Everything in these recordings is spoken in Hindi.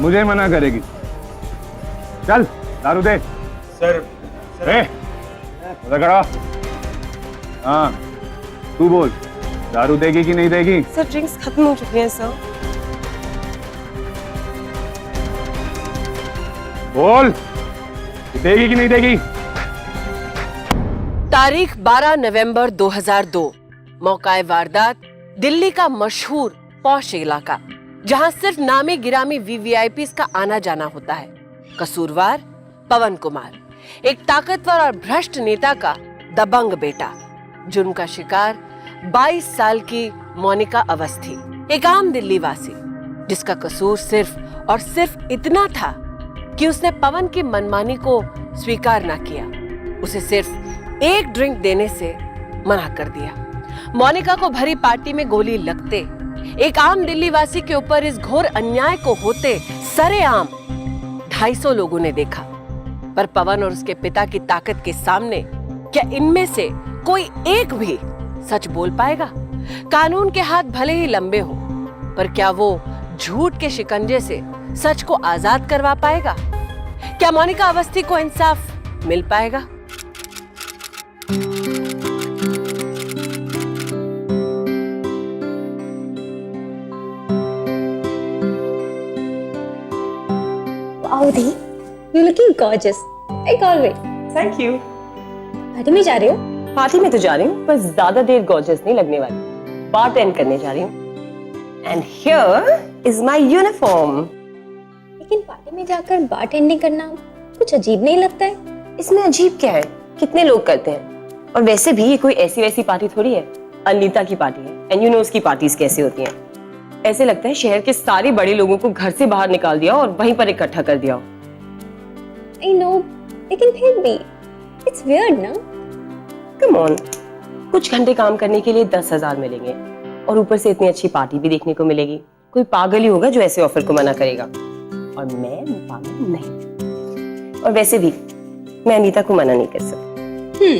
मुझे मना करेगी? चल दारू दे। सर खड़ा। हाँ तू बोल, दारू देगी कि नहीं देगी? सर ड्रिंक्स खत्म हो चुकी हैं सर। बोल, देगी कि नहीं देगी? तारीख 12 नवंबर 2002। मौका वारदात दिल्ली का मशहूर पॉश इलाका, जहां सिर्फ नामी गिरामी वीवीआईपी का आना जाना होता है। कसूरवार पवन कुमार, एक ताकतवर और भ्रष्ट नेता का दबंग बेटा। जुर्म का शिकार 22 साल की मोनिका अवस्थी, एक आम दिल्ली वासी, जिसका कसूर सिर्फ और सिर्फ इतना था कि उसने पवन की मनमानी को स्वीकार न किया, उसे सिर्फ एक ड्रिंक देने से मना कर दिया। मोनिका को भरी पार्टी में गोली लगते, एक आम दिल्ली वासी के ऊपर इस घोर अन्याय को होते सरेआम 250 लोगों ने देखा। पर पवन और उसके पिता की ताकत के सामने क्या इनमें से कोई एक भी सच बोल पाएगा? कानून के हाथ भले ही लंबे हो, पर क्या वो झूठ के शिकंजे से सच को आजाद करवा पाएगा? क्या मोनिका अवस्थी को इंसाफ मिल पाएगा? Wow, Dee, you're looking gorgeous, like always. Thank you. Party में जा रही हो? पार्टी में तो जा रही हूँ, पर ज्यादा देर गॉर्जियस नहीं लगने वाली। बार अटेंड करने जा रही हूँ। And here is my uniform. लेकिन पार्टी में जाकर बारटेंडिंग करना कुछ अजीब नहीं लगता है? इसमें अजीब क्या है? कितने लोग करते हैं। और वैसे भी ये कोई ऐसी वैसी पार्टी थोड़ी है, अनीता की पार्टी है। एंड यू नो उसकी पार्टीज कैसे होती हैं। ऐसे लगता है शहर के सारे बड़े लोगों को घर से बाहर निकाल दिया और वहीं पर इकट्ठा कर दिया हो। I know, लेकिन फिर भी it's weird ना? कम ऑन, कुछ घंटे काम करने के लिए 10,000 मिलेंगे और ऊपर से इतनी अच्छी पार्टी भी देखने को मिलेगी। कोई पागल ही होगा जो ऐसे ऑफर को मना करेगा, और मैं पागल नहीं। और वैसे भी मैं अनीता को मना नहीं कर सकती।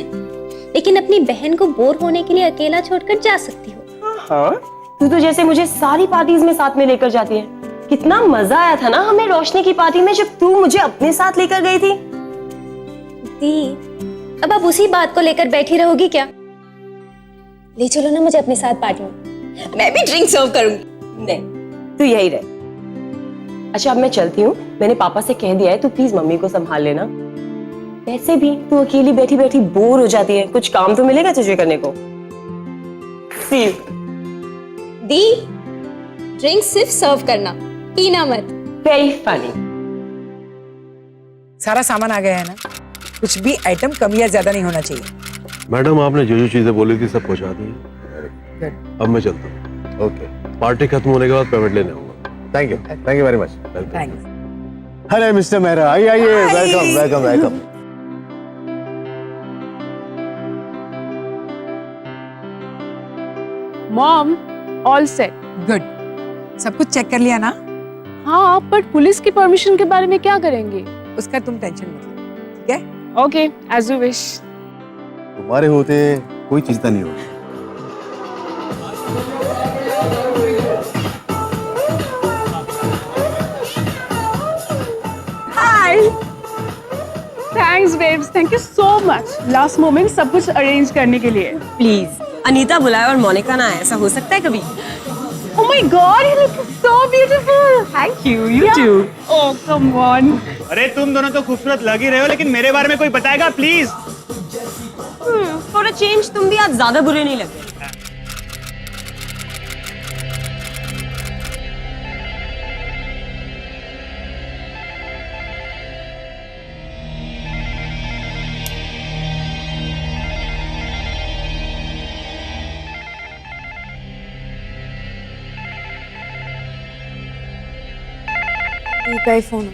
लेकिन अपनी बहन को बोर होने के लिए अकेला छोड़कर जा सकती हो। हाँ, तू तो जैसे मुझे सारी पार्टीज में साथ में लेकर जाती है। कितना मजा आया था ना हमें रोशनी की पार्टी में, जब तू मुझे अपने साथ लेकर गई थी। दी, अब आप उसी बात को लेकर बैठी रहोगी क्या? ले चलो ना मुझे अपने साथ पार्टी में, मैं भी ड्रिंक सर्व करूंगी। नहीं, तू यही रह। अच्छा अब मैं चलती हूँ, मैंने पापा से कह दिया है, तू प्लीज मम्मी को संभाल लेना। वैसे भी तू अकेली बैठी बैठी बोर हो जाती है, कुछ काम तो मिलेगा तुझे करने को। See you. दी, ड्रिंक सिर्फ सर्व करना, पीना मत। Very funny. सारा सामान आ गया है ना? कुछ भी आइटम कम या ज्यादा नहीं होना चाहिए। मैडम आपने जो जो चीजें बोली थी सब पहुंचा दी। अब मैं चलता हूँ। ओके, पार्टी खत्म होने के बाद पेमेंट लेने आऊंगा। Thank you very much. Thanks. अरे मिस्टर मेहरा, आइए welcome welcome welcome. Mom, all set. Good, सब कुछ चेक कर लिया ना? हाँ, पर पुलिस की परमिशन के बारे में क्या करेंगे? उसका तुम टेंशन मत लो, ठीक है? Okay, as you wish. तुम्हारे होते कोई चिंता नहीं होगी। Hi, thanks babes, thank you so much last moment सब कुछ अरेंज करने के लिए। प्लीज अनीता बुलाए और मोनिका ना आए, ऐसा हो सकता है कभी? Oh my God, you look so beautiful. Thank you, you too. Oh, come on. अरे तुम दोनों तो खूबसूरत लग ही रहे हो, लेकिन मेरे बारे में कोई बताएगा प्लीज? For a change तुम भी आज ज्यादा बुरे नहीं लग रहे। का ही फोन हो,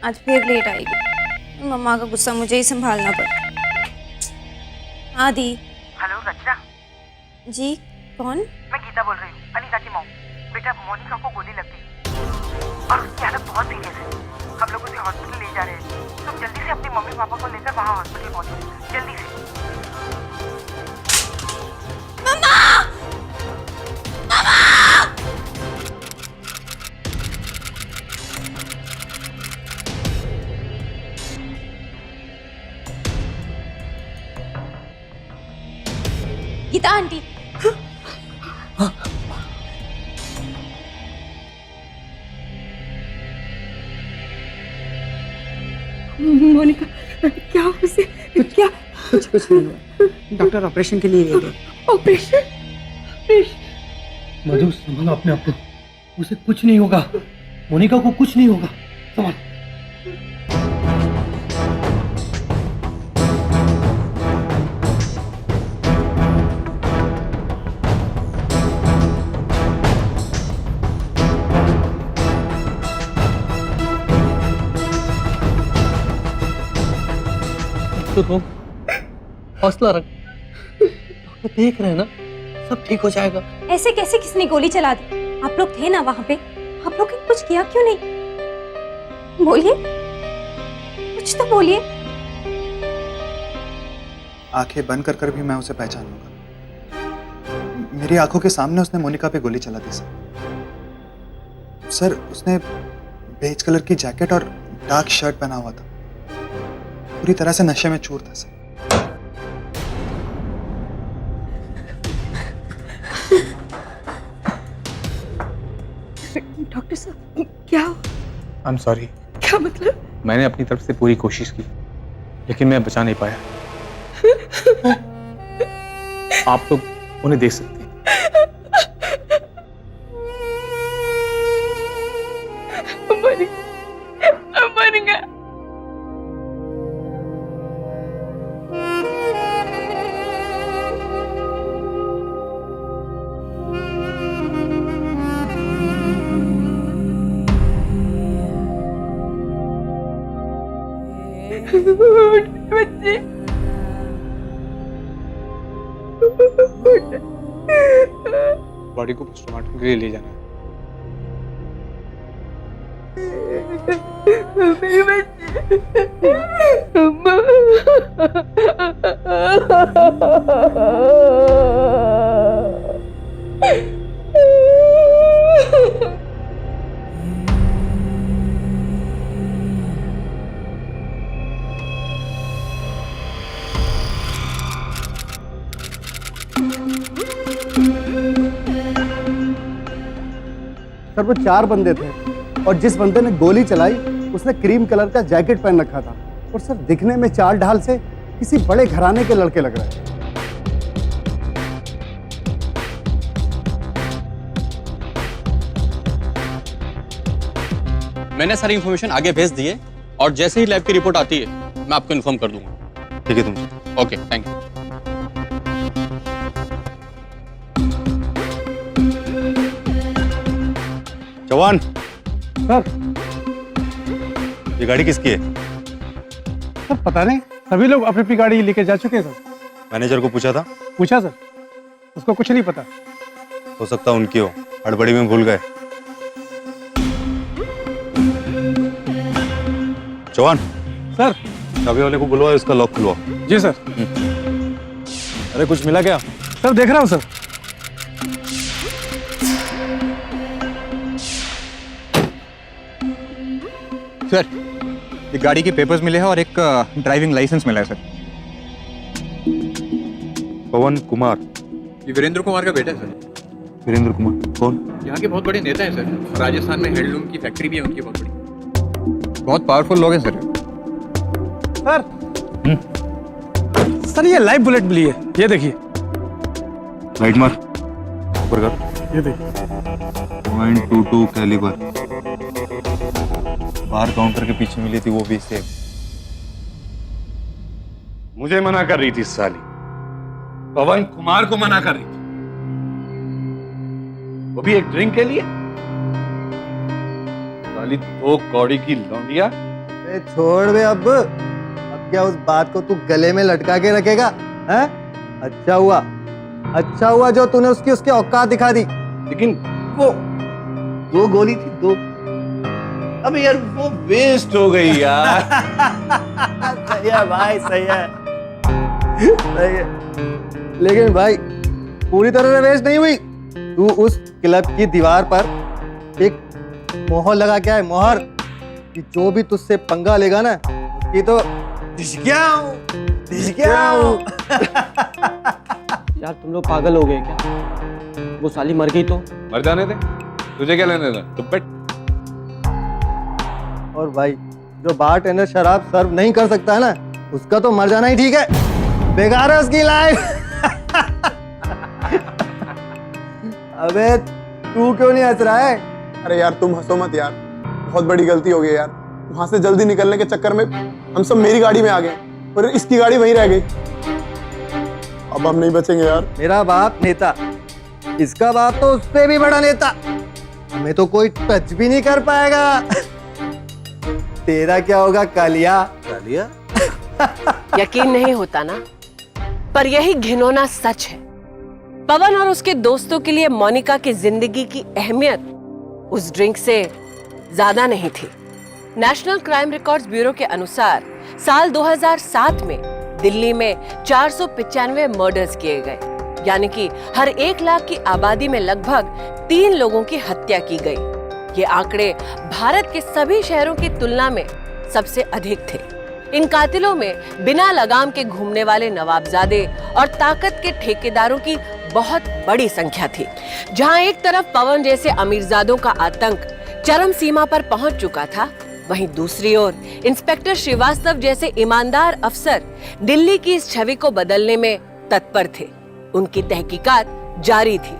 आज फिर लेट आएगी। मम्मा का गुस्सा मुझे ही संभालना पड़ता। हाँ दी। हेलो रचना। जी कौन? मैं गीता बोल रही हूँ, अनीता की मॉम। बेटा मोनिका को गोली लग गई और उसकी हालत बहुत सीरियस है। हम लोग उसे हॉस्पिटल ले जा रहे हैं। तुम जल्दी से अपने मम्मी पापा को लेकर वहाँ हॉस्पिटल पहुँचो, जल्दी से। मम्मा! मम्मा! अनीता आंटी। मोनिका क्या उसे क्या कुछ नहीं हुआ, डॉक्टर ऑपरेशन के लिए रेडी है। ऑपरेशन? मधु संभालो अपने आप को, उसे कुछ नहीं होगा, मोनिका को कुछ नहीं होगा, संभाल। तो तुम हौसला रख, डॉक्टर देख रहे हैं ना, सब ठीक हो जाएगा। ऐसे कैसे किसने गोली चला दी? आप लोग थे ना वहां पे, आप लोग ने कुछ किया क्यों नहीं? बोलिए, कुछ तो बोलिए। आंखें बंद कर भी मैं उसे पहचान लूंगा। मेरी आंखों के सामने उसने मोनिका पे गोली चला दी सर। उसने बेज कलर की जैकेट और डार्क शर्ट पहना हुआ था, पूरी तरह से नशे में चूर था सर। डॉक्टर साहब क्या? I am sorry. क्या मतलब? मैंने अपनी तरफ से पूरी कोशिश की, लेकिन मैं बचा नहीं पाया। आप लोग उन्हें देख सकते हैं। मर गया। बच्चे बॉडी को पोस्टमार्टम के लिए ले जाना है। मेरे बच्चे, अम्मा। सर वो 4 बंदे थे और जिस बंदे ने गोली चलाई उसने क्रीम कलर का जैकेट पहन रखा था, और सर दिखने में चाल ढाल से किसी बड़े घराने के लड़के लग रहे हैं। मैंने सारी इंफॉर्मेशन आगे भेज दी है और जैसे ही लैब की रिपोर्ट आती है मैं आपको इन्फॉर्म कर दूंगा। ठीक है तुम। Okay, thank you. जवान सर, ये गाड़ी किसकी है? सर पता नहीं, सभी लोग अपनी अपनी गाड़ी लेके जा चुके हैं सर। मैनेजर को पूछा था? पूछा सर, उसको कुछ नहीं पता। हो सकता उनकी हो, हड़बड़ी में भूल गए। जवान सर। चाबी वाले को बुलवाओ, इसका लॉक खुलवाओ। जी सर। अरे कुछ मिला क्या? सर देख रहा हूँ सर। सर, एक गाड़ी के पेपर्स मिले हैं और एक ड्राइविंग लाइसेंस मिला है सर। पवन कुमार। ये वीरेंद्र कुमार का बेटा है सर। वीरेंद्र कुमार कौन? यहाँ के बहुत बड़े नेता हैं सर। राजस्थान में हैंडलूम की फैक्ट्री भी है उनकी बहुत बड़ी। बहुत पावरफुल लोग हैं सर। सर सर ये लाइव बुलेट मिली है, ये देखिए। राइट मार, ऊपर कर। ये देखिए। .22 कैलिबर। बाहर काउंटर के पीछे मिली थी वो भी सेम। मुझे मना कर रही थी साली, पवन कुमार को मना कर रही थी, वो भी एक ड्रिंक के लिए। साली 2 कौड़ी की लौंडिया। छोड़ बे, अब क्या उस बात को तू गले में लटका के रखेगा? हैं? अच्छा हुआ जो तूने उसके औकात दिखा दी। लेकिन वो 2 गोली थी, 2। अब यार वो वेस्ट हो गई यार। सही है भाई, सही है। लेकिन भाई पूरी तरह से वेस्ट नहीं हुई। तू उस क्लब की दीवार पर एक मोहर लगा के आए, मोहर, कि जो भी तुझसे पंगा लेगा ना उसकी तो यार तुम लोग पागल हो गए क्या? वो साली मर गई तो? मर जाने दे, तुझे क्या लेने देना, तुम बैठ। और भाई जो बारटेंडर शराब सर्व नहीं कर सकता है ना, उसका तो मर जाना ही ठीक है। बेकार है उसकी लाइफ। अबे तू क्यों नहीं हंस रहा है? अरे यार तुम हंसो मत यार, बहुत बड़ी गलती हो गई यार। वहां से जल्दी निकलने के चक्कर में हम सब मेरी गाड़ी में आ गए और इसकी गाड़ी वहीं रह गई। अब हम नहीं बचेंगे यार। मेरा बाप नेता, इसका बाप तो उससे भी बड़ा नेता। हमें तो कोई टच भी नहीं कर पाएगा। तेरा क्या होगा कालिया? कालिया? यकीन नहीं होता ना, पर यही घिनौना सच है। पवन और उसके दोस्तों के लिए मोनिका की जिंदगी की अहमियत उस ड्रिंक से ज्यादा नहीं थी। नेशनल क्राइम रिकॉर्ड्स ब्यूरो के अनुसार साल 2007 में दिल्ली में 495 मर्डर्स किए गए, यानी कि हर 1 लाख की आबादी में लगभग 3 लोगों की हत्या की गई। ये आंकड़े भारत के सभी शहरों की तुलना में सबसे अधिक थे। इन कातिलों में बिना लगाम के घूमने वाले नवाबजादे और ताकत के ठेकेदारों की बहुत बड़ी संख्या थी। जहां एक तरफ पवन जैसे अमीरजादों का आतंक चरम सीमा पर पहुंच चुका था, वहीं दूसरी ओर इंस्पेक्टर श्रीवास्तव जैसे ईमानदार अफसर दिल्ली की इस छवि को बदलने में तत्पर थे। उनकी तहकीकात जारी थी।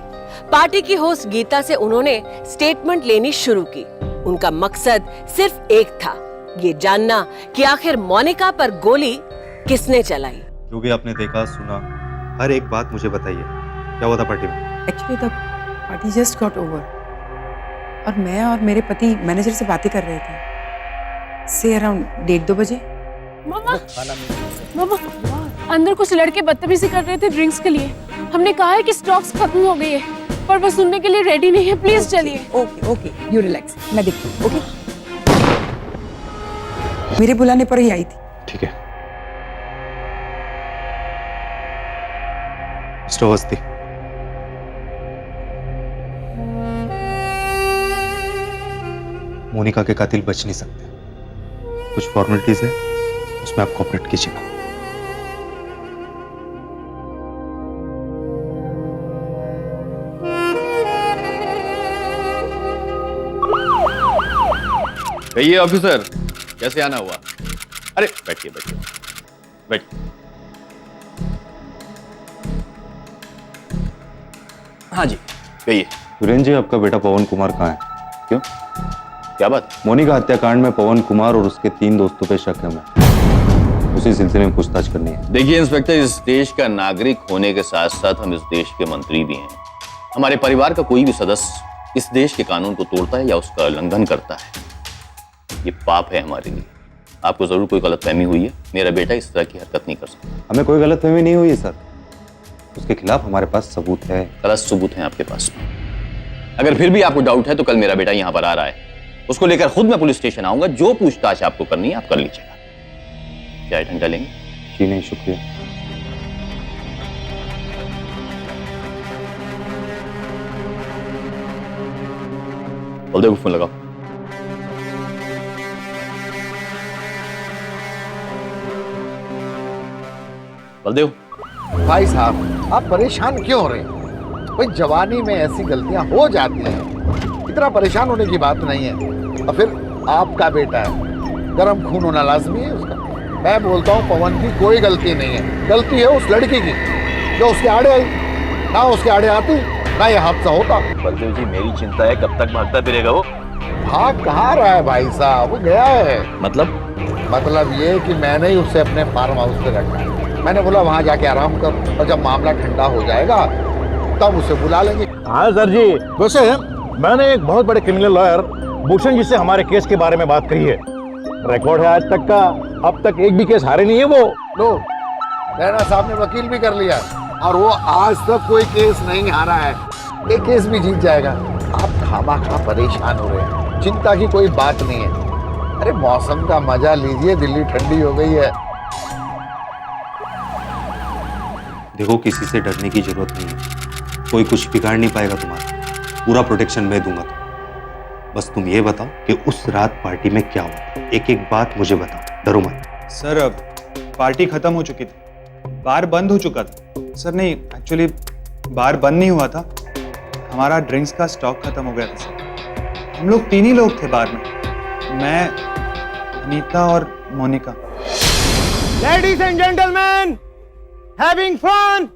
पार्टी की होस्ट गीता से उन्होंने स्टेटमेंट लेनी शुरू की। उनका मकसद सिर्फ एक था, ये जानना कि आखिर मोनिका पर गोली किसने चलाई। जो भी आपने देखा सुना, हर एक बात मुझे बताइए। क्या हुआ था पार्टी में? Actually the party just got over और मैं और मेरे पति मैनेजर से बातें कर रहे थे से अराउंड 1:30-2 बजे। मम्मा, अंदर कुछ लड़के बदतमीजी कर रहे थे ड्रिंक्स के लिए। हमने कहा है कि स्टॉक्स खत्म हो गई है, पर वो सुनने के लिए रेडी नहीं है। प्लीज चलिए। ओके ओके, यू रिलैक्स, मैं देखती हूँ। ओके, मेरे बुलाने पर ही आई थी। ठीक है। मिस्टर अवस्थी, मोनिका के कातिल बच नहीं सकते। कुछ फॉर्मेलिटीज है, उसमें आप कोऑपरेट कीजिएगा। कहिए ऑफिसर, कैसे आना हुआ? अरे बैठिए बैठिए बैठिए। हाँ जी कहिए। सुरेंद्र जी, आपका बेटा पवन कुमार कहाँ है? क्यों, क्या बात? मोनिका हत्याकांड में पवन कुमार और उसके 3 दोस्तों पे शक है। मैं उसी सिलसिले में पूछताछ करनी है। देखिए इंस्पेक्टर, इस देश का नागरिक होने के साथ साथ हम इस देश के मंत्री भी हैं। हमारे परिवार का कोई भी सदस्य इस देश के कानून को तोड़ता है या उसका उल्लंघन करता है, ये पाप है हमारे लिए। आपको जरूर कोई गलतफहमी हुई है। मेरा बेटा इस तरह की हरकत नहीं कर सकता। हमें कोई गलतफहमी नहीं हुई है सर। उसके खिलाफ हमारे पास सबूत है। गलत सबूत हैं आपके पास। अगर फिर भी आपको डाउट है तो कल मेरा बेटा यहाँ पर आ रहा है, उसको लेकर खुद मैं पुलिस स्टेशन आऊंगा। जो पूछताछ आपको करनी है आप कर लीजिएगा। क्या ठंडा लेंगे? जी नहीं, शुक्रिया। बलदेव को फोन लगाओ। बलदेव। भाई साहब, आप परेशान क्यों हो रहे हैं? भाई जवानी में ऐसी गलतियां हो जाती हैं, इतना परेशान होने की बात नहीं है। और फिर आपका बेटा है, गर्म खून होना लाजमी है उसका। मैं बोलता हूँ पवन की कोई गलती नहीं है, गलती है उस लड़की की जो उसके आड़े आई। ना उसके आड़े आती ना ये हादसा होता। बलदेव जी, मेरी चिंता है कब तक भागता फिरेगा वो? भाग कहाँ रहा है भाई साहब, वो गया है। मतलब ये कि मैंने ही उसे अपने फार्म हाउस पे रखा। मैंने बोला वहां जाके आराम कर, और जब मामला ठंडा हो जाएगा तब उसे बुला लेंगे। हाँ सर जी, वैसे मैंने एक बहुत बड़े क्रिमिनल लॉयर भूषण जी से हमारे केस के बारे में बात करी है। रिकॉर्ड है आज तक का, अब तक एक भी केस हारे नहीं है वो। लो, रैना साहब ने वकील भी कर लिया और वो आज तक कोई केस नहीं हारा है। एक केस भी जीत जाएगा। आप खामखा परेशान हो रहे हैं, चिंता की कोई बात नहीं है। अरे मौसम का मजा लीजिए, दिल्ली ठंडी हो गई है। देखो, किसी से डरने की जरूरत नहीं है। कोई कुछ बिगाड़ नहीं पाएगा तुम्हारा। पूरा प्रोटेक्शन मैं दूंगा तुम्हें। बस तुम ये बताओ कि उस रात पार्टी में क्या हुआ। एक एक बात मुझे बताओ, डरो मत। सर, अब पार्टी खत्म हो चुकी थी, बार बंद हो चुका था। सर नहीं, एक्चुअली बार बंद नहीं हुआ था, हमारा ड्रिंक्स का स्टॉक खत्म हो गया था सर। हम लोग 3 ही लोग थे बार में, मैं, अनीता और Monika. Ladies and gentlemen, having fun?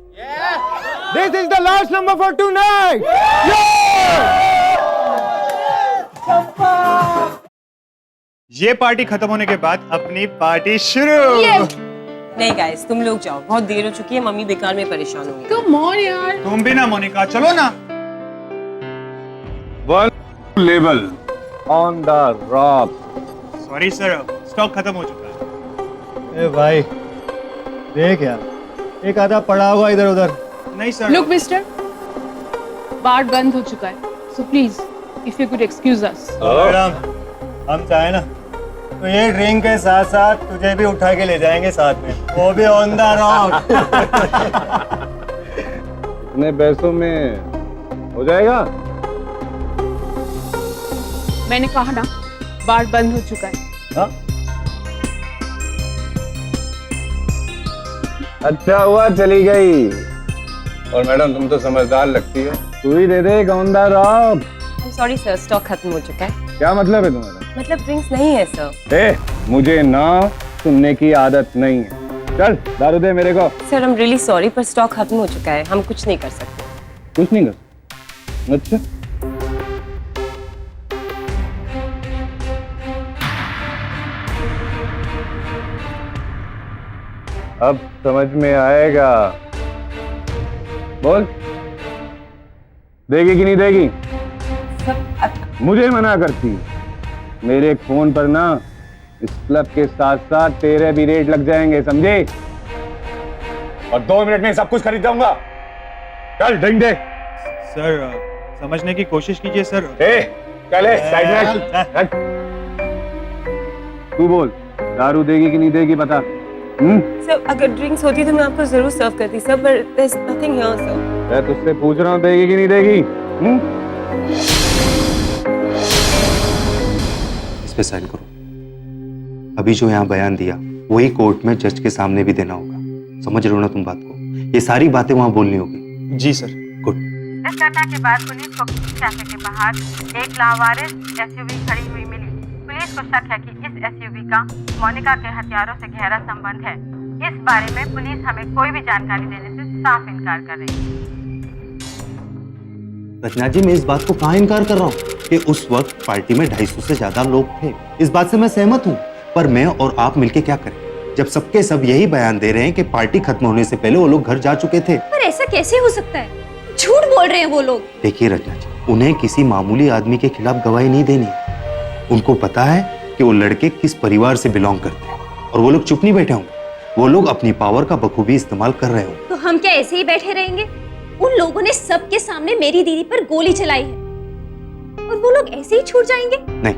This is the last number for tonight. ये पार्टी खत्म होने के बाद अपनी पार्टी शुरू। नहीं गाइस, तुम लोग जाओ, बहुत देर हो चुकी है, मम्मी बेकार में परेशान होंगी। Come on यार। तुम भी ना मोनिका, चलो ना। One level on the rock. Sorry sir, stock खत्म हो चुका है। ए भाई देख यार, एक आधा पड़ा हुआ इधर उधर। नहीं सर। Look मिस्टर, बार बंद हो चुका है, so please if you could excuse us. Madam, हम चाहे ना तो ये ड्रिंक के साथ साथ तुझे भी उठा के ले जाएंगे साथ में, वो भी ऑन द रॉक। इतने पैसों में हो जाएगा? मैंने कहा ना, बार बंद हो चुका है। हाँ? अच्छा हुआ चली गई। और मैडम तुम तो समझदार लगती हो, तू ही दे दे on the rock. Sorry sir, stock खत्म हो चुका है। क्या मतलब है तुम्हारा? मतलब ड्रिंक्स नहीं है सर। मुझे ना सुनने की आदत नहीं है। चल दारू दे मेरे को। Sir I am really sorry, पर स्टॉक खत्म हो चुका है, हम कुछ नहीं कर सकते। कुछ नहीं कर? अच्छा अब समझ में आएगा। बोल, देगी कि नहीं देगी? मुझे मना करती। मेरे फोन पर ना इस क्लब के साथ साथ तेरे भी रेट लग जाएंगे, समझे? और 2 मिनट में सब कुछ खरीद जाऊंगा। चल ड्रिंक दे। सर समझने की कोशिश कीजिए सर। चले साइड में। तू बोल, दारू देगी कि नहीं देगी बता। सर अगर ड्रिंक्स होती तो मैं आपको जरूर सर्व करती सर, पर there's nothing here सर। मैं तुझसे पूछ रहा हूँ, देगी कि नहीं देगी? इस पे साइन करो। अभी जो यहाँ बयान दिया वही कोर्ट में जज के सामने भी देना होगा। समझ रहे हो ना तुम बात को? ये सारी बातें वहाँ बोलनी होगी। जी सर। गुड। इस घटना के बाद पुलिस को कैफे के बाहर एक लावारिस एसयूवी खड़ी हुई मिली। पुलिस को शक है कि इस एसयूवी का मोनिका के हथियारों से गहरा संबंध है। इस बारे में पुलिस हमें कोई भी जानकारी देने से साफ इनकार कर रही है। रचना जी, मैं इस बात को कहाँ इनकार कर रहा हूँ कि उस वक्त पार्टी में 250 से ज्यादा लोग थे। इस बात से मैं सहमत हूँ, पर मैं और आप मिलके क्या करें जब सबके सब यही बयान दे रहे हैं कि पार्टी खत्म होने से पहले वो लोग घर जा चुके थे। पर ऐसा कैसे हो सकता है? झूठ बोल रहे हैं वो लोग। देखिए रचना जी, उन्हें किसी मामूली आदमी के खिलाफ गवाही नहीं देनी है। उनको पता है कि वो लड़के किस परिवार से बिलोंग करते हैं, और वो लोग चुप नहीं बैठे होंगे। वो लोग अपनी पावर का बखूबी इस्तेमाल कर रहे होंगे। तो हम क्या ऐसे ही बैठे रहेंगे? उन लोगों ने सबके सामने मेरी दीदी पर गोली चलाई है, और वो लोग ऐसे ही छूट जाएंगे? नहीं,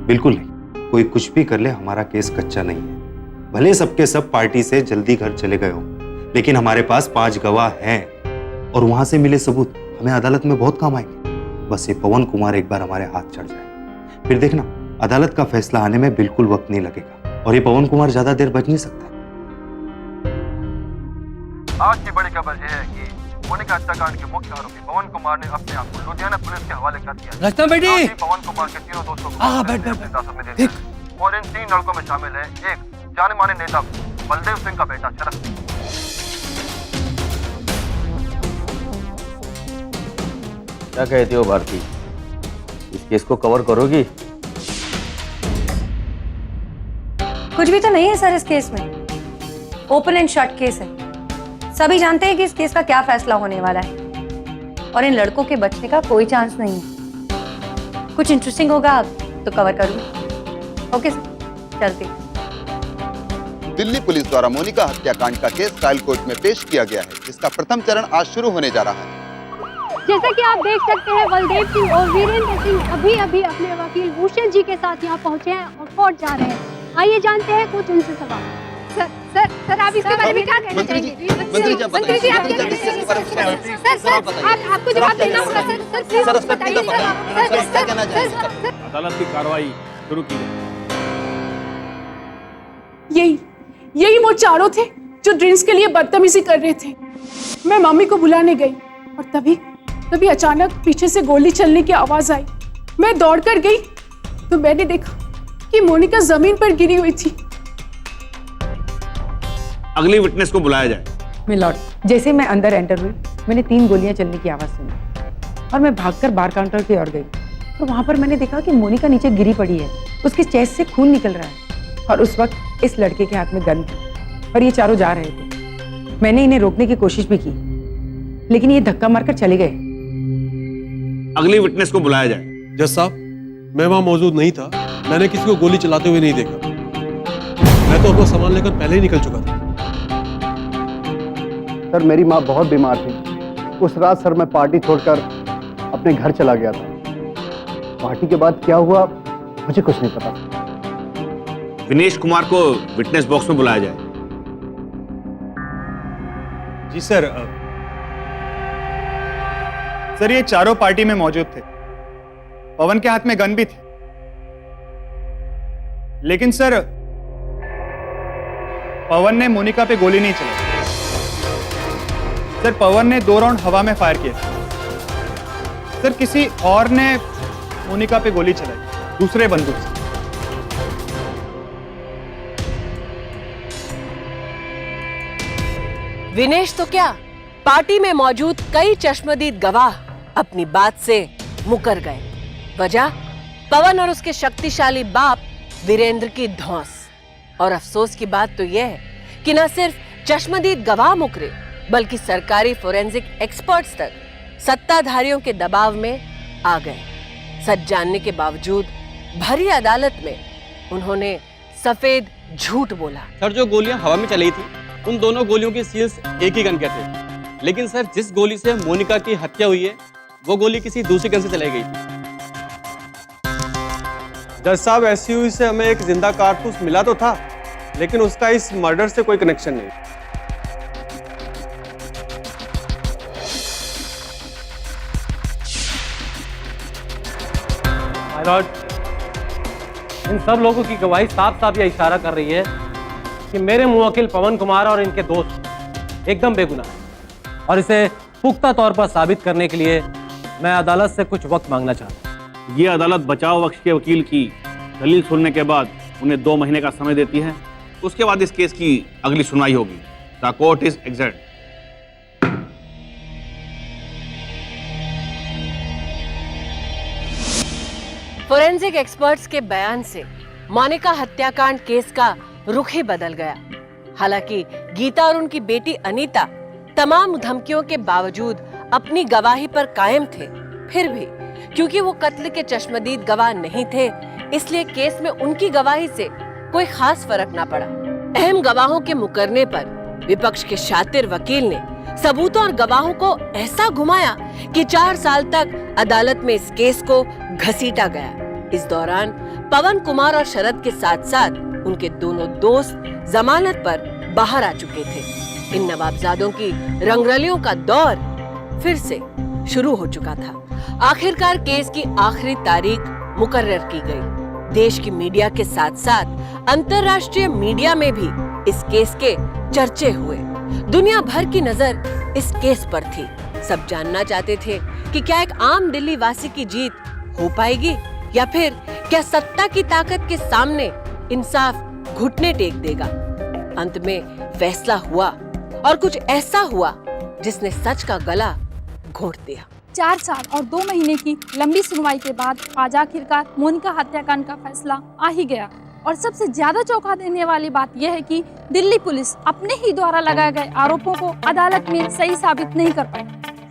बिल्कुल नहीं। कोई कुछ भी कर ले, हमारा केस कच्चा नहीं है। भले सबके सब पार्टी से जल्दी घर चले गए हो, लेकिन हमारे पास 5 गवाह हैं, और वहां से मिले सबूत हमें अदालत में बहुत काम आएंगे। बस ये पवन कुमार एक बार हमारे हाथ चढ़ जाए, फिर देखना अदालत का फैसला आने में बिल्कुल वक्त नहीं लगेगा, और ये पवन कुमार ज्यादा देर बच नहीं सकता। आज की बड़ी खबर यह है कि मोनिका हत्याकांड के मुख्य आरोपी पवन कुमार ने अपने आप को लुधियाना पुलिस के हवाले कर दिया। रचना बेटी, पवन कुमार के तीनों दोस्तों को बैठ हिरासत में ले लिया है। और इन 3 लड़कों में शामिल है एक जाने माने नेता बलदेव सिंह का बेटा शरद सिंह। क्या कहती हो भारती, इस केस को कवर करोगी? कुछ भी तो नहीं है सर इस केस में, ओपन एंड शट केस है। सभी जानते हैं कि इस केस का क्या फैसला होने वाला है, और इन लड़कों के बचने का कोई चांस नहीं है। कुछ इंटरेस्टिंग होगा तो कवर करूंगी। ओके सर, चलती। दिल्ली पुलिस द्वारा मोनिका हत्याकांड का केस ट्रायल कोर्ट में पेश किया गया है, जिसका प्रथम चरण आज शुरू होने जा रहा है। जैसा कि आप देख सकते हैं, बलदेव सिंह और वीरेंद्र सिंह अभी अभी अपने वकील भूषण जी के साथ यहाँ पहुँचे हैं और कोर्ट जा रहे हैं। आइए जानते हैं कुछ उनसे सवाल। सर आप इसके बारे में क्या कहना चाहेंगे? मंत्री जी आप सर आपको जवाब देना होगा सर प्लीज बताइए सर। अदालत की कार्रवाई शुरू की यही वो चारों थे जो ड्रिंक्स के लिए बदतमीजी कर रहे थे। मैं मम्मी को बुलाने गई और तभी अचानक पीछे से गोली चलने की आवाज आई। मैं दौड़कर गई तो मैंने देखा कि मोनिका जमीन पर गिरी हुई थी। अगली विटनेस को बुलाया जाए। मिलॉर्ड, जैसे मैं अंदर एंटर हुई मैंने 3 गोलियां चलने की आवाज सुनी और मैं भागकर बार काउंटर की ओर गई और वहां पर मैंने देखा कि मोनिका नीचे गिरी पड़ी है, उसके चेस्ट से खून निकल रहा है और उस वक्त इस लड़के के हाथ में गन थी और ये चारों जा रहे थे। मैंने इन्हें रोकने की कोशिश भी की लेकिन ये धक्का मारकर चले गए। अगली विटनेस को बुलाया जाए। जज साहब, मैं वहां मौजूद नहीं था, मैंने किसी को गोली चलाते हुए नहीं देखा। मैं तो अपना सामान लेकर पहले ही निकल चुका था। सर मेरी माँ बहुत बीमार थी। उस रात सर मैं पार्टी छोड़कर अपने घर चला गया था। पार्टी के बाद क्या हुआ मुझे कुछ नहीं पता। विनेश कुमार को विटनेस बॉक्स में बुलाया जाए। जी सर। सर ये चारों पार्टी में मौजूद थे। पवन के हाथ में गन भी थी, लेकिन सर पवन ने मोनिका पे गोली नहीं चलाई। सर पवन ने 2 राउंड हवा में फायर किए। सर किसी और ने मोनिका पे गोली चलाई दूसरे बंदूक से। विनेश तो क्या, पार्टी में मौजूद कई चश्मदीद गवाह अपनी बात से मुकर गए। वजह पवन और उसके शक्तिशाली बाप वीरेंद्र की धौंस। और अफसोस की बात तो यह है कि न सिर्फ चश्मदीद गवाह मुकरे बल्कि सरकारी फोरेंसिक एक्सपर्ट्स तक सत्ताधारियों के दबाव में आ गए। सच जानने के बावजूद भरी अदालत में उन्होंने सफेद झूठ बोला। सर जो गोलियां हवा में चली थी उन दोनों गोलियों के सील्स एक ही गन के थे, लेकिन सर जिस गोली से मोनिका की हत्या हुई है वो गोली किसी दूसरी गन से चलाई गई थी। जज साहब, एसयूवी से हमें एक जिंदा कारतूस मिला तो था, लेकिन उसका इस मर्डर से कोई कनेक्शन नहीं। माय लॉर्ड, इन सब लोगों की गवाही साफ साफ यह इशारा कर रही है कि मेरे मुवक्किल पवन कुमार और इनके दोस्त एकदम बेगुनाह हैं और इसे पुख्ता तौर पर साबित करने के लिए मैं अदालत से कुछ वक्त मांगना चाहता हूं। ये अदालत बचाव पक्ष के वकील की दलील सुनने के बाद उन्हें 2 महीने का समय देती है। उसके बाद इस केस की अगली सुनवाई होगी। The court is adjourned. Forensic experts के बयान से मोनिका हत्याकांड केस का रुख ही बदल गया। हालांकि गीता और उनकी बेटी अनीता तमाम धमकियों के बावजूद अपनी गवाही पर कायम थे, फिर भी क्योंकि वो कत्ल के चश्मदीद गवाह नहीं थे, इसलिए केस में उनकी गवाही से कोई खास फर्क ना पड़ा। अहम गवाहों के मुकरने पर विपक्ष के शातिर वकील ने सबूतों और गवाहों को ऐसा घुमाया कि 4 साल तक अदालत में इस केस को घसीटा गया। इस दौरान पवन कुमार और शरद के साथ साथ उनके दोनों दोस्त जमानत पर बाहर आ चुके थे। इन नवाबजादों की रंगरलियों का दौर फिर से शुरू हो चुका था। आखिरकार केस की आखिरी तारीख मुकर्रर की गई। देश की मीडिया के साथ साथ अंतर्राष्ट्रीय मीडिया में भी इस केस के चर्चे हुए। दुनिया भर की नजर इस केस पर थी। सब जानना चाहते थे कि क्या एक आम दिल्ली वासी की जीत हो पाएगी या फिर क्या सत्ता की ताकत के सामने इंसाफ घुटने टेक देगा। अंत में फैसला हुआ और कुछ ऐसा हुआ जिसने सच का गला घोंट दिया। 4 साल और 2 महीने की लंबी सुनवाई के बाद आज आखिरकार मोनिका हत्याकांड का फैसला आ ही गया। और सबसे ज्यादा चौंका देने वाली बात यह है कि दिल्ली पुलिस अपने ही द्वारा लगाए गए आरोपों को अदालत में सही साबित नहीं कर पाई।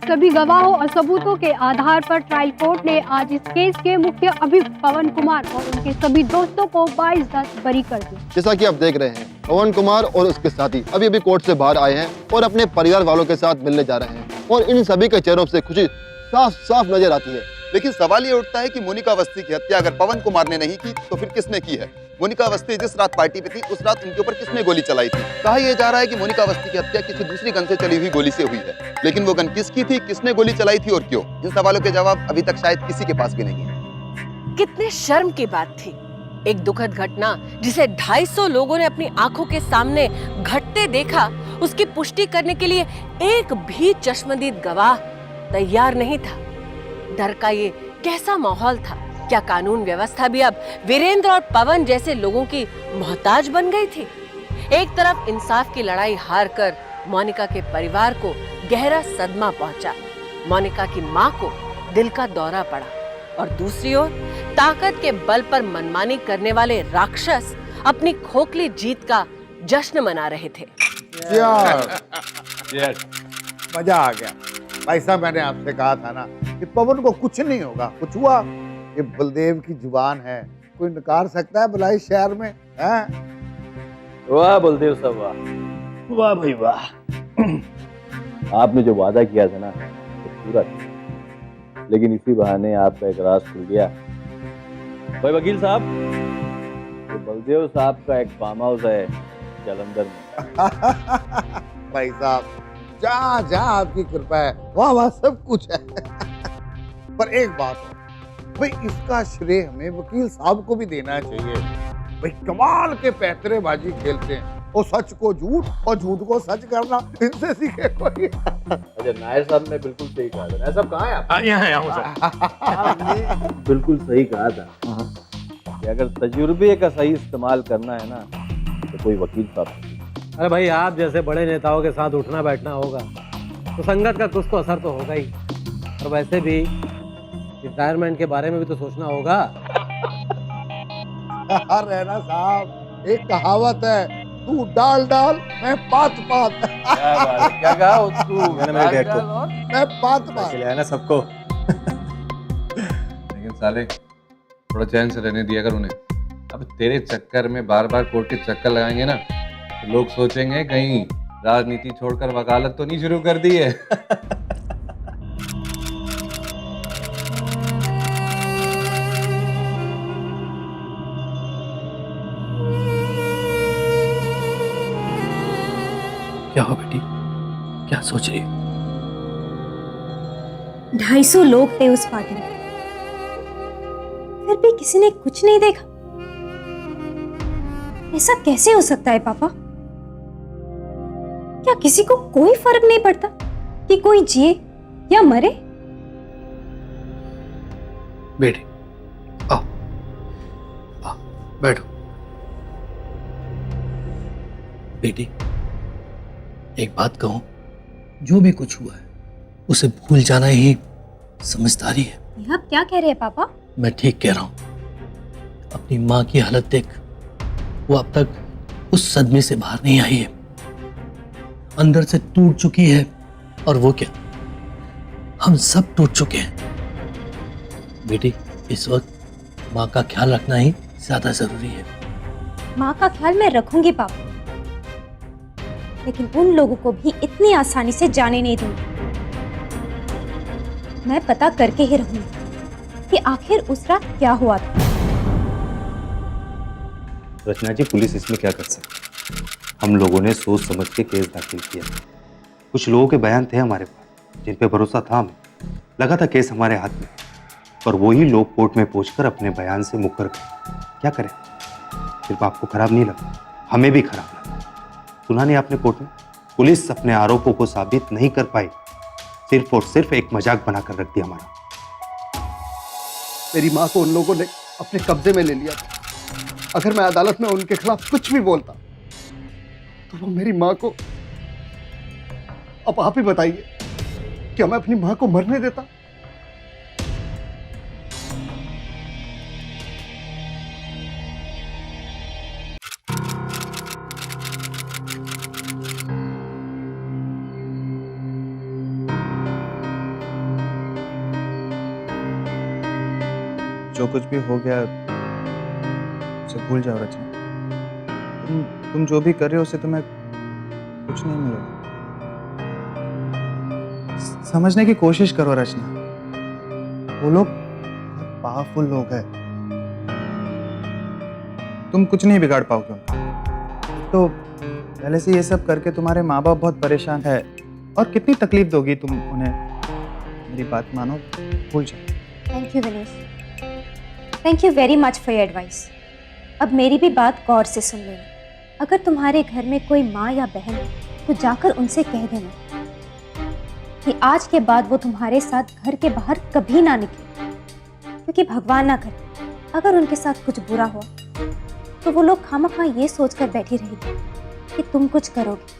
सभी गवाहों और सबूतों के आधार पर ट्रायल कोर्ट ने आज इस केस के मुख्य अभियुक्त पवन कुमार और उनके सभी दोस्तों को 22 बरी कर दिया। जैसा कि आप देख रहे हैं, पवन कुमार और उसके साथी अभी अभी कोर्ट से बाहर आए हैं और अपने परिवार वालों के साथ मिलने जा रहे हैं और इन सभी के चेहरों से खुशी साफ साफ नजर आती है। लेकिन सवाल ये उठता है कि मोनिका अवस्थी की हत्या अगर पवन कुमार ने नहीं की तो फिर किसने की है? मोनिका अवस्थी जिस रात पार्टी पे थी उस रात उनके ऊपर किसने गोली चलाई थी? कहा यह जा रहा है कि मोनिका अवस्थी की हत्या किसी दूसरी गन से चली हुई गोली से हुई है, लेकिन वो गन किसकी थी, किसने गोली चलाई थी और क्यों? इन सवालों के जवाब अभी तक शायद किसी के पास भी नहीं है। कितने शर्म की बात थी। एक दुखद घटना जिसे 250 लोगों ने अपनी आंखों के सामने घटते देखा उसकी पुष्टि करने के लिए एक भी चश्मदीद गवाह तैयार नहीं था। डर का ये कैसा माहौल था? क्या कानून व्यवस्था भी अब वीरेंद्र और पवन जैसे लोगों की मोहताज बन गई थी? एक तरफ इंसाफ की लड़ाई हार कर मोनिका के परिवार को गहरा सदमा पहुंचा, मोनिका की मां को दिल का दौरा पड़ा, और दूसरी ओर ताकत के बल पर मनमानी करने वाले राक्षस अपनी खोखली जीत का जश्न मना रहे थे। मजा आ गया भाई साहब। मैंने आपसे कहा था ना कि पवन को कुछ नहीं होगा, कुछ हुआ ये बलदेव की जुबान है, कोई नकार सकता है भलाई शहर में? वाह बलदेव साहब वाह, वाह भाई वाह। आपने जो वादा किया था ना तो पूरा था, लेकिन इसी बहाने आपका एक राज खुल गया। भाई वकील साहब, तो बलदेव साहब का एक फार्म हाउस है जालंधर में। भाई साहब जहाँ जहाँ आपकी कृपा है वहाँ वहाँ सब कुछ है। पर एक बात है भाई, इसका श्रेय हमें वकील साहब को भी देना चाहिए। भाई कमाल के पैतरेबाजी खेलते हैं, वो सच को झूठ और झूठ को सच करना, इनसे सीखे कोई। अच्छा नायर साहब ने बिल्कुल सही कहा था। नायर साहब कहाँ है आप? यहाँ सर। बिल्कुल सही कहा था कि अगर तजुर्बे का सही इस्तेमाल करना है ना तो कोई वकील साहब। अरे भाई, आप जैसे बड़े नेताओं के साथ उठना बैठना होगा तो संगत का कुछ तो असर तो होगा ही, और वैसे भी रिटायरमेंट के बारे में भी तो सोचना होगा। रहना साहब, एक कहावत है, तू डाल डाल मैं पात पात। क्या कहा तू? मैंने मेरे डैड को, मैं पात पात खिलाया ना सबको। लेकिन साले थोड़ा चैन से रहने दिया कर उन्हें। अब तेरे चक्कर में बार बार कोर्ट के चक्कर लगाएंगे ना तो लोग सोचेंगे कहीं राजनीति छोड़कर वकालत तो नहीं शुरू कर दी है। क्या हो बेटी, क्या सोच रही हो? 250 लोग थे उस पार्टी में, फिर भी किसी ने कुछ नहीं देखा। ऐसा कैसे हो सकता है पापा? क्या किसी को कोई फर्क नहीं पड़ता कि कोई जिए या मरे? बेटी आओ, आओ बैठो। बेटी एक बात कहूं, जो भी कुछ हुआ है उसे भूल जाना ही समझदारी है। ये आप क्या कह रहे हैं पापा? मैं ठीक कह रहा हूं। अपनी माँ की हालत देख, वो अब तक उस सदमे से बाहर नहीं आई है, अंदर से टूट चुकी है। और वो क्या, हम सब टूट चुके हैं। बेटी इस वक्त माँ का ख्याल रखना ही ज्यादा जरूरी है। माँ का ख्याल मैं रखूंगी पापा, लेकिन उन लोगों को भी इतनी आसानी से जाने नहीं दूंगी। मैं पता करके ही रहूंगी कि आखिर उस रात क्या हुआ था। रचना जी, पुलिस इसमें क्या कर सकती? हम लोगों ने सोच समझ के केस दाखिल किया। कुछ लोगों के बयान थे हमारे पास जिन पे भरोसा था हमें, लगा था केस हमारे हाथ में, पर वही लोग कोर्ट में पहुंचकर अपने बयान से मुकर गए। क्या करें? सिर्फ आपको खराब नहीं लगा, हमें भी खराब लगा। सुना नहीं आपने कोर्ट में, पुलिस अपने आरोपों को साबित नहीं कर पाई, सिर्फ और सिर्फ एक मजाक बनाकर रख दिया हमारा। मेरी माँ को उन लोगों ने अपने कब्जे में ले लिया था। अगर मैं अदालत में उनके खिलाफ कुछ भी बोलता तो वो मेरी माँ को, अब आप ही बताइए, क्या मैं अपनी माँ को मरने देता? जो कुछ भी हो गया उसे भूल जाओ रचना। तुम जो भी कर रहे हो उससे तुम्हें कुछ नहीं मिलेगा। समझने की कोशिश करो रचना, वो लोग पावरफुल लोग हैं, तुम कुछ नहीं बिगाड़ पाओगे उनको। तो पहले से ये सब करके तुम्हारे माँ बाप बहुत परेशान है, और कितनी तकलीफ दोगी तुम उन्हें। मेरी बात मानो, भूल जाओ। Thank you Vinesh, thank you very much for your advice. अब मेरी भी बात गौर से सुन लेना। अगर तुम्हारे घर में कोई माँ या बहन तो जाकर उनसे कह देना कि आज के बाद वो तुम्हारे साथ घर के बाहर कभी ना निकले, क्योंकि भगवान ना करे अगर उनके साथ कुछ बुरा हुआ तो वो लोग खामखा ये सोचकर बैठी रहेगी कि तुम कुछ करोगे,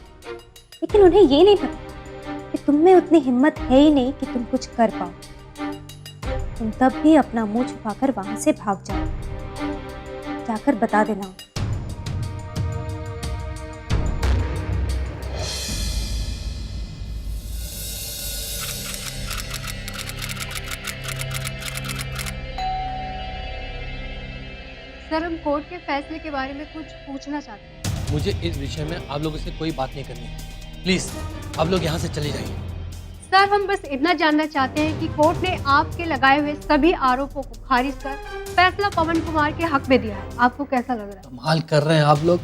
लेकिन उन्हें ये नहीं पता कि तुम में उतनी हिम्मत है ही नहीं कि तुम कुछ कर पाओ। तुम तब भी अपना मुंह छुपाकर वहां से भाग जाओ। जाकर बता देना। सर, हम कोर्ट के फैसले के बारे में कुछ पूछना चाहते हैं। मुझे इस विषय में आप लोगों से कोई बात नहीं करनी है। प्लीज आप लोग यहाँ से चले जाइए। सर, हम बस इतना जानना चाहते हैं कि कोर्ट ने आपके लगाए हुए सभी आरोपों को खारिज कर फैसला पवन कुमार के हक में दिया है। आपको कैसा लग रहा है? कमाल कर रहे हैं आप लोग।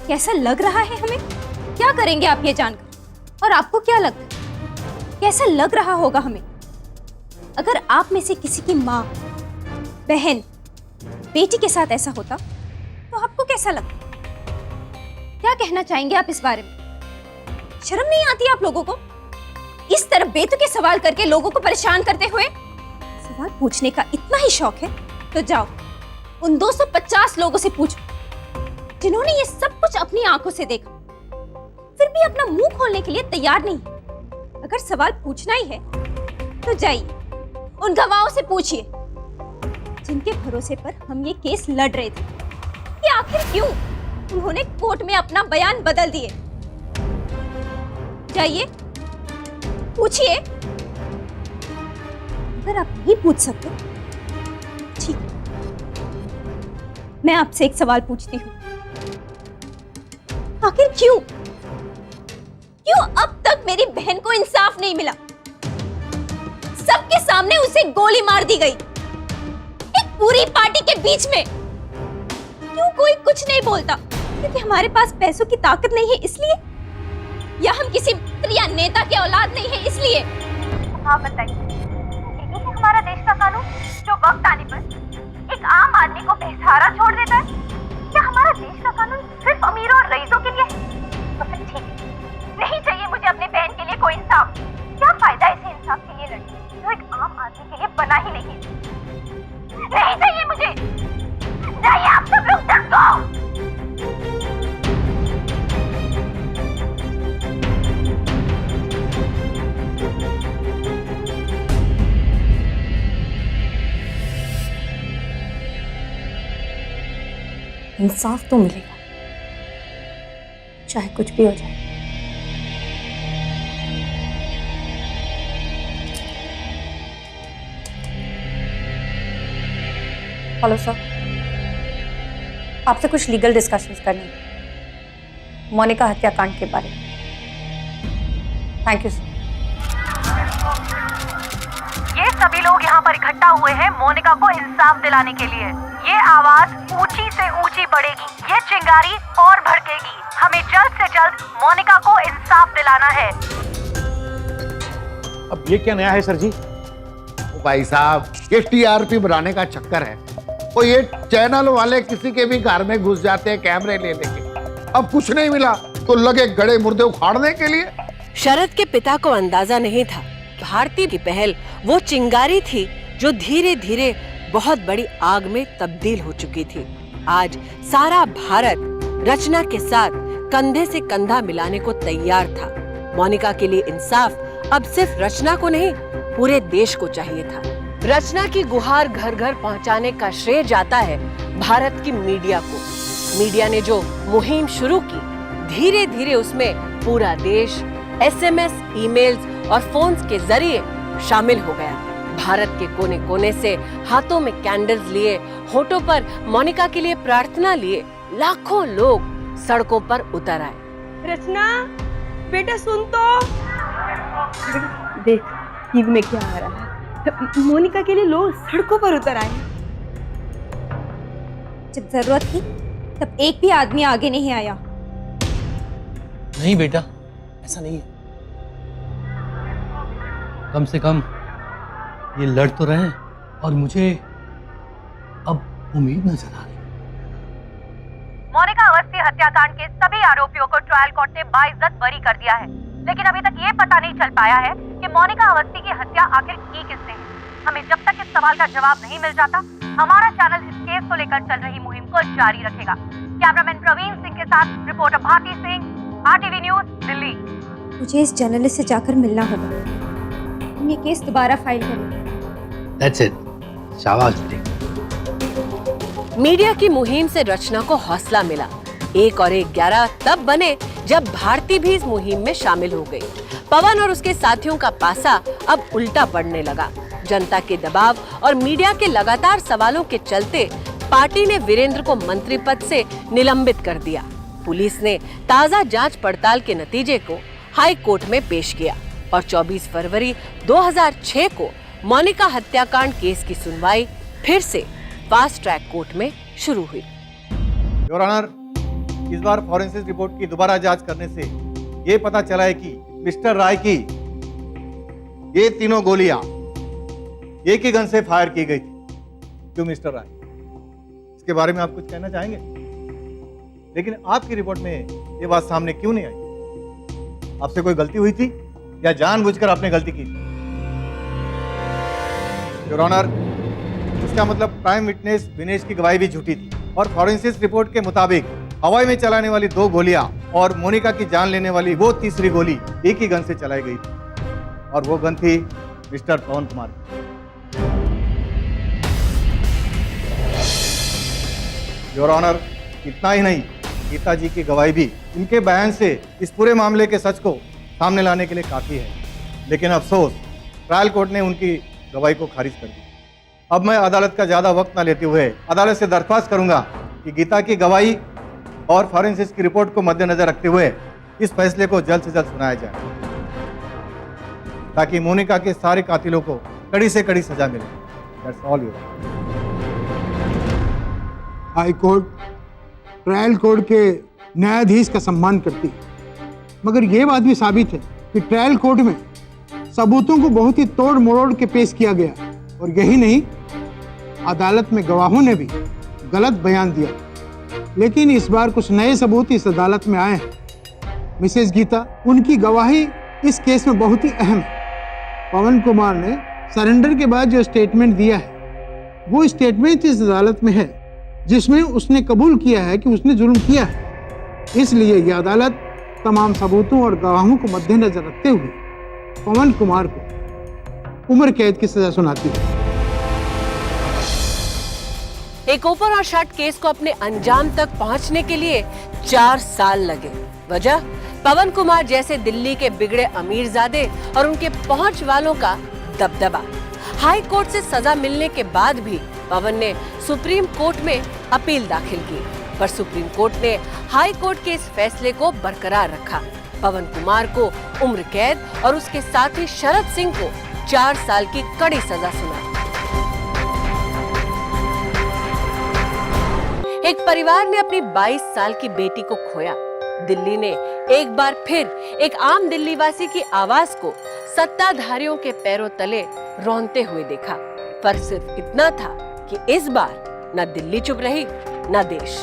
कैसा लग रहा है हमें? क्या करेंगे आप ये जानकर? और आपको क्या लगता है कैसा लग रहा होगा हमें? अगर आप में से किसी की माँ, बहन, बेटी के साथ ऐसा होता तो आपको कैसा लगता? क्या कहना चाहेंगे आप इस बारे में? शर्म नहीं आती आप लोगों को? इस तरह बेतुके सवाल करके लोगों को परेशान करते हुए? सवाल पूछने का इतना ही शौक है तो जाओ उन 250 लोगों से पूछो जिन्होंने ये सब कुछ अपनी आंखों से देखा, फिर भी अपना मुंह खोलने के लिए तैयार नहीं। अगर सवाल पूछना ही है तो जाइए उन गवाहों से पूछिए जिनके भरोसे पर हम ये केस लड़ रहे थे कि आखिर क्यों उन्होंने कोर्ट में अपना बयान बदल दिए। जाइए पूछिए। अगर आप नहीं पूछ सकते ठीक, मैं आपसे एक सवाल पूछती हूँ, आखिर क्यों अब तक मेरी बहन को इंसाफ नहीं मिला? सबके सामने उसे गोली मार दी गई, एक पूरी पार्टी के बीच में। क्यों कोई कुछ नहीं बोलता? क्योंकि हमारे पास पैसों की ताकत नहीं है इसलिए, या हम किसी या नेता के औलाद नहीं है इसलिए? हाँ बताइए, यही है हमारा देश का कानून जो वक्त आने पर एक आम आदमी को बेसहारा छोड़ देता है? क्या हमारा देश का कानून सिर्फ अमीरों और रईसों के लिए? तो फिर ठीक है, नहीं चाहिए मुझे अपने बहन के लिए कोई इंसाफ। क्या फायदा इसे इंसाफ के लिए लड़ने जो एक आम आदमी के लिए बना ही नहीं है? नहीं चाहिए मुझे। जाइए आप सब लोग दंगो। इंसाफ तो मिलेगा चाहे कुछ भी हो जाए। हेलो सर, आपसे कुछ लीगल डिस्कशंस करनी है मोनिका हत्याकांड के बारे में। Thank you sir. ये सभी लोग यहाँ पर इकट्ठा हुए हैं मोनिका को इंसाफ दिलाने के लिए। ये आवाज ऊंची से ऊंची बढ़ेगी, ये चिंगारी और भड़केगी। हमें जल्द से जल्द मोनिका को इंसाफ दिलाना है। अब ये क्या नया है सर जी? भाई साहब, ये टीआरपी बढ़ाने का चक्कर है। और ये चैनल वाले किसी के भी घर में घुस जाते हैं कैमरे ले लेके। अब कुछ नहीं मिला तो लगे गड़े मुर्दे उखाड़ने के लिए। शरद के पिता को अंदाजा नहीं था भारती की पहल वो चिंगारी थी जो धीरे धीरे बहुत बड़ी आग में तब्दील हो चुकी थी। आज सारा भारत रचना के साथ कंधे से कंधा मिलाने को तैयार था। मोनिका के लिए इंसाफ अब सिर्फ रचना को नहीं पूरे देश को चाहिए था। रचना की गुहार घर घर पहुंचाने का श्रेय जाता है भारत की मीडिया को। मीडिया ने जो मुहिम शुरू की, धीरे धीरे उसमें पूरा देश SMS, ईमेल्स और फोन्स के जरिए शामिल हो गया। भारत के कोने कोने से हाथों में कैंडल्स लिए, होठों पर मोनिका के लिए प्रार्थना लिए लाखों लोग सड़कों पर उतर आए। रचना बेटा सुन तो, देख टीवी में क्या आ रहा है। मोनिका के लिए लोग सड़कों पर उतर आए। जब जरूरत थी तब एक भी आदमी आगे नहीं आया। नहीं बेटा, ऐसा नहीं है। कम से कम ये लड़ तो रहे हैं और मुझे अब उम्मीद नजर आ रही है। मोनिका अवस्थी अवस्थी हत्याकांड के सभी आरोपियों को ट्रायल कोर्ट ने बाइज्जत बरी कर दिया है, लेकिन अभी तक ये पता नहीं चल पाया है कि मोनिका अवस्थी की हत्या आखिर की किसने है। हमें जब तक इस सवाल का जवाब नहीं मिल जाता, हमारा चैनल इस केस को लेकर चल रही मुहिम को जारी रखेगा। कैमरामैन प्रवीण सिंह के साथ reporter Bharti Singh, RTV news, Delhi. मुझे इस जर्नलिस्ट से जाकर मिलना होगा। हम ये केस दोबारा फाइल करेंगे। That's it. शाबाश बेटी। मीडिया की मुहिम से रचना को हौसला मिला। 1 और 1 11 तब बने जब भारती भी इस मुहिम में शामिल हो गई। पवन और उसके साथियों का पासा अब उल्टा पड़ने लगा। जनता के दबाव और मीडिया के लगातार सवालों के चलते पार्टी ने वीरेंद्र को मंत्री पद से निलंबित कर दिया। पुलिस ने ताजा जांच पड़ताल के नतीजे को हाई कोर्ट में पेश किया और 24 फरवरी 2006 को मोनिका हत्याकांड केस की सुनवाई फिर से फास्ट ट्रैक कोर्ट में शुरू हुई। योर ऑनर, इस बार फॉरेंसिक रिपोर्ट की दोबारा जांच करने से ये पता चला है कि मिस्टर राय की ये तीनों गोलियां एक ही गन से फायर की गई थी। क्यों मिस्टर राय, इसके बारे में आप कुछ कहना चाहेंगे? लेकिन आपकी रिपोर्ट में ये बात सामने क्यों नहीं आई? आपसे कोई गलती हुई थी या जानबूझकर आपने गलती की थी? योर ऑनर, इसका मतलब प्राइम विटनेस विनेश की गवाही भी झूठी थी और फॉरेंसिक रिपोर्ट के मुताबिक हवाई में चलाने वाली 2 गोलियां और मोनिका की जान लेने वाली वो तीसरी गोली एक ही गन से चलाई गई थी और वो गन थी mister Pawan Kumar. Your honour, इतना ही नहीं, गीता जी की गवाही भी इनके बयान से इस पूरे मामले के सच को सामने लाने के लिए काफी है। लेकिन अफसोस, ट्रायल कोर्ट ने उनकी गवाही को खारिज कर दिया। अब मैं अदालत का ज्यादा वक्त न लेते हुए अदालत से दरख्वास्त करूंगा कि गीता की गवाही और फॉरेंसिक की रिपोर्ट को मद्देनजर रखते हुए इस फैसले को जल्द से जल्द सुनाया जाए ताकि मोनिका के सारे कातिलों को कड़ी से कड़ी सजा मिले। That's all, Your Honor. High court trial court के न्यायाधीश का सम्मान करती है, मगर यह बात भी साबित है कि ट्रायल कोर्ट में सबूतों को बहुत ही तोड़ मरोड़ के पेश किया गया और यही नहीं, अदालत में गवाहों ने भी गलत बयान दिया। लेकिन इस बार कुछ नए सबूत इस अदालत में आए हैं। मिसेस गीता, उनकी गवाही इस केस में बहुत ही अहम है। पवन कुमार ने सरेंडर के बाद जो स्टेटमेंट दिया है, वो स्टेटमेंट इस अदालत में है जिसमें उसने कबूल किया है कि उसने जुल्म किया है। इसलिए यह अदालत तमाम सबूतों और गवाहों को मद्देनजर रखते हुए पवन कुमार को उम्र कैद की सजा सुनाती है। एक ओपन और शट केस को अपने अंजाम तक पहुंचने के लिए 4 साल लगे। वजह, पवन कुमार जैसे दिल्ली के बिगड़े अमीरजादे और उनके पहुंच वालों का दबदबा। हाई कोर्ट से सजा मिलने के बाद भी पवन ने सुप्रीम कोर्ट में अपील दाखिल की, पर सुप्रीम कोर्ट ने हाई कोर्ट के इस फैसले को बरकरार रखा। पवन कुमार को उम्र कैद और उसके साथी शरद सिंह को 4 साल की कड़ी सजा सुनाई। एक परिवार ने अपनी 22 साल की बेटी को खोया। दिल्ली ने एक बार फिर एक आम दिल्ली वासी की आवाज को सत्ताधारियों के पैरों तले रौंदते हुए देखा। फर्क सिर्फ इतना था कि इस बार न दिल्ली चुप रही न देश।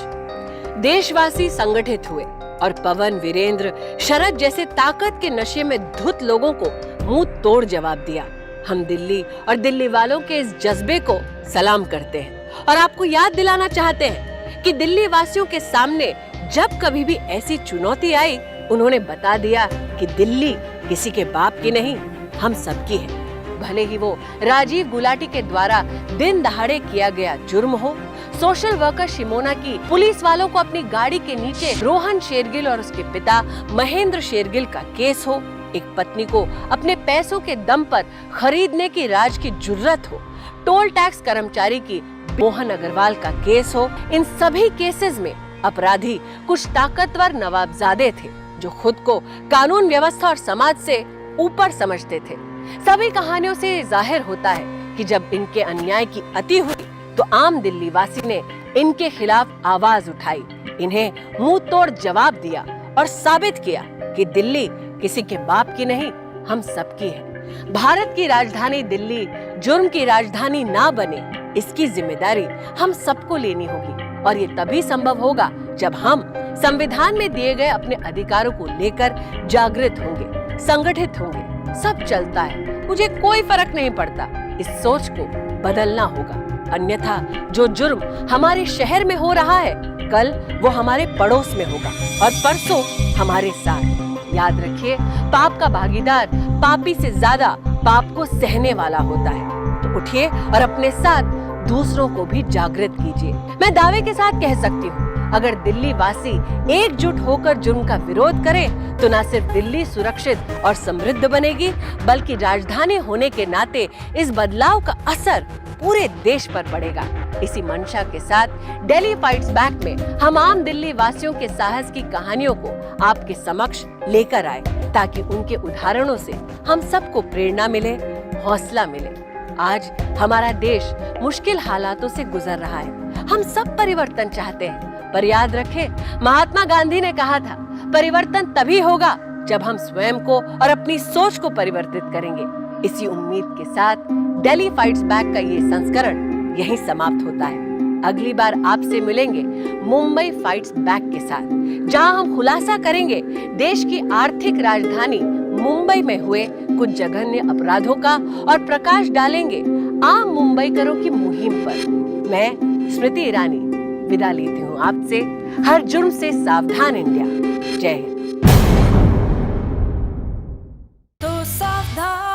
देशवासी संगठित हुए और पवन, वीरेंद्र, शरद जैसे ताकत के नशे में धुत लोगों को मुंह तोड़ जवाब दिया। हम दिल्ली और दिल्ली वालों के इस जज्बे को सलाम करते हैं और आपको याद दिलाना चाहते हैं कि दिल्ली वासियों के सामने जब कभी भी ऐसी चुनौती आई, उन्होंने बता दिया कि दिल्ली किसी के बाप की नहीं, हम सबकी है। भले ही वो राजीव गुलाटी के द्वारा दिन दहाड़े किया गया जुर्म हो, सोशल वर्कर शिमोना की पुलिस वालों को अपनी गाड़ी के नीचे रोहन शेरगिल और उसके पिता महेंद्र शेरगिल का केस हो, एक पत्नी को अपने पैसों के दम पर खरीदने की राज की जुर्रत हो, टोल टैक्स कर्मचारी की मोहन अग्रवाल का केस हो, इन सभी केसेस में अपराधी कुछ ताकतवर नवाबजादे थे जो खुद को कानून व्यवस्था और समाज से ऊपर समझते थे। सभी कहानियों से जाहिर होता है कि जब इनके अन्याय की अति हुई तो आम दिल्ली वासी ने इनके खिलाफ आवाज उठाई, इन्हें मुंह तोड़ जवाब दिया और साबित किया कि दिल्ली किसी के बाप की नहीं, हम सबकी है। भारत की राजधानी दिल्ली जुर्म की राजधानी ना बने, इसकी जिम्मेदारी हम सबको लेनी होगी और ये तभी संभव होगा जब हम संविधान में दिए गए अपने अधिकारों को लेकर जागृत होंगे, संगठित होंगे, सब चलता है, मुझे कोई फर्क नहीं पड़ता, इस सोच को बदलना होगा। अन्यथा जो जुर्म हमारे शहर में हो रहा है, कल वो हमारे पड़ोस में होगा और परसों हमारे साथ। याद रखिए, पाप का भागीदार पापी से ज्यादा पाप को सहने वाला होता है। तो उठिए और अपने साथ दूसरों को भी जागृत कीजिए। मैं दावे के साथ कह सकती हूँ, अगर दिल्ली वासी एकजुट होकर जुर्म का विरोध करें तो न सिर्फ दिल्ली सुरक्षित और समृद्ध बनेगी, बल्कि राजधानी होने के नाते इस बदलाव का असर पूरे देश पर पड़ेगा। इसी मंशा के साथ दिल्ली फाइट्स बैक में हम आम दिल्ली वासियों के साहस की कहानियों को आपके समक्ष लेकर आए, ताकि उनके उदाहरणों से हम सबको प्रेरणा मिले, हौसला मिले। आज हमारा देश मुश्किल हालातों से गुजर रहा है, हम सब परिवर्तन चाहते हैं, पर याद रखें, महात्मा गांधी ने कहा था, परिवर्तन तभी होगा जब हम स्वयं को और अपनी सोच को परिवर्तित करेंगे। इसी उम्मीद के साथ दिल्ली फाइट्स बैक का ये संस्करण यहीं समाप्त होता है। अगली बार आपसे मिलेंगे मुंबई फाइट्स बैक के साथ, जहां हम खुलासा करेंगे देश की आर्थिक राजधानी मुंबई में हुए कुछ जघन्य अपराधों का और प्रकाश डालेंगे आम मुंबईकरों की मुहिम पर। मैं स्मृति ईरानी विदा लेती हूँ आपसे। हर जुर्म से सावधान इंडिया। जय हिंद। तो सावधान